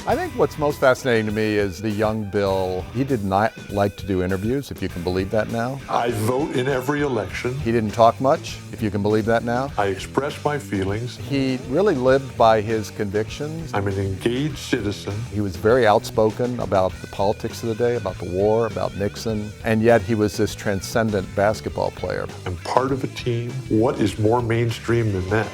I think what's most fascinating to me is the young Bill. He did not like to do interviews, if you can believe that now. I vote in every election. He didn't talk much, if you can believe that now. I express my feelings. He really lived by his convictions. I'm an engaged citizen. He was very outspoken about the politics of the day, about the war, about Nixon, and yet he was this transcendent basketball player. I'm part of a team. What is more mainstream than that?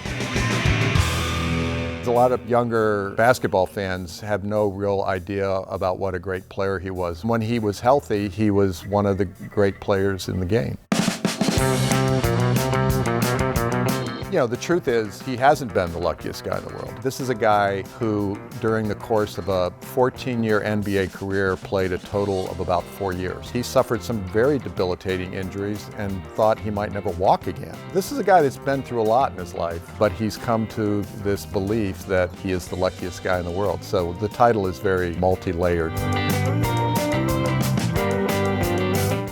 A lot of younger basketball fans have no real idea about what a great player he was. When he was healthy, he was one of the great players in the game. You know, the truth is, he hasn't been the luckiest guy in the world. This is a guy who, during the course of a 14-year NBA career, played a total of about 4 years. He suffered some very debilitating injuries and thought he might never walk again. This is a guy that's been through a lot in his life, but he's come to this belief that he is the luckiest guy in the world. So the title is very multi-layered.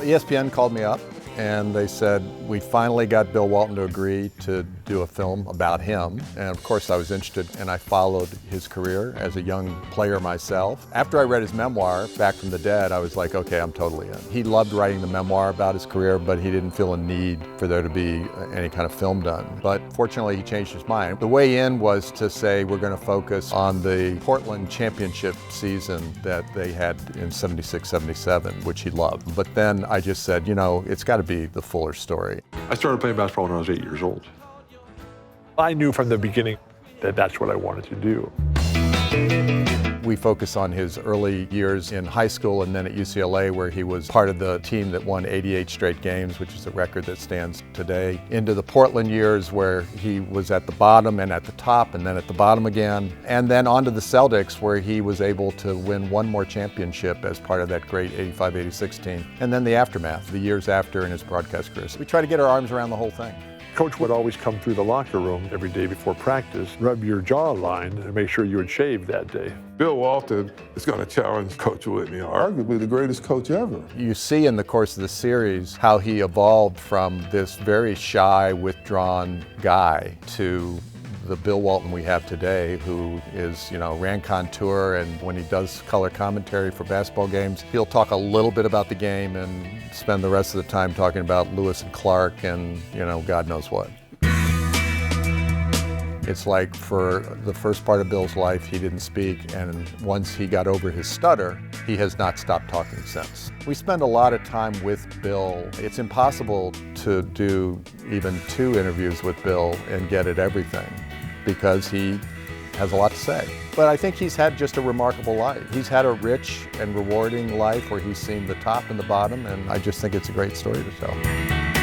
ESPN called me up and they said, we finally got Bill Walton to agree to do a film about him. And of course I was interested, and I followed his career as a young player myself. After I read his memoir, Back from the Dead, I was like, okay, I'm totally in. He loved writing the memoir about his career, but he didn't feel a need for there to be any kind of film done. But fortunately, he changed his mind. The way in was to say, we're going to focus on the Portland championship season that they had in 76-77, which he loved. But then I just said, you know, it's got to be the fuller story. I started playing basketball when I was 8 years old. I knew from the beginning that that's what I wanted to do. We focus on his early years in high school and then at UCLA, where he was part of the team that won 88 straight games, which is a record that stands today, into the Portland years where he was at the bottom and at the top and then at the bottom again, and then onto the Celtics, where he was able to win one more championship as part of that great 85-86 team, and then the aftermath, the years after in his broadcast career. So we try to get our arms around the whole thing. Coach would always come through the locker room every day before practice, rub your jawline, and make sure you had shaved that day. Bill Walton is going to challenge Coach Whitney, arguably the greatest coach ever. You see in the course of the series how he evolved from this very shy, withdrawn guy to the Bill Walton we have today, who is, you know, raconteur, and when he does color commentary for basketball games, he'll talk a little bit about the game and spend the rest of the time talking about Lewis and Clark and, you know, God knows what. It's like for the first part of Bill's life, he didn't speak, and once he got over his stutter, he has not stopped talking since. We spend a lot of time with Bill. It's impossible to do even 2 interviews with Bill and get at everything, because he has a lot to say. But I think he's had just a remarkable life. He's had a rich and rewarding life where he's seen the top and the bottom, and I just think it's a great story to tell.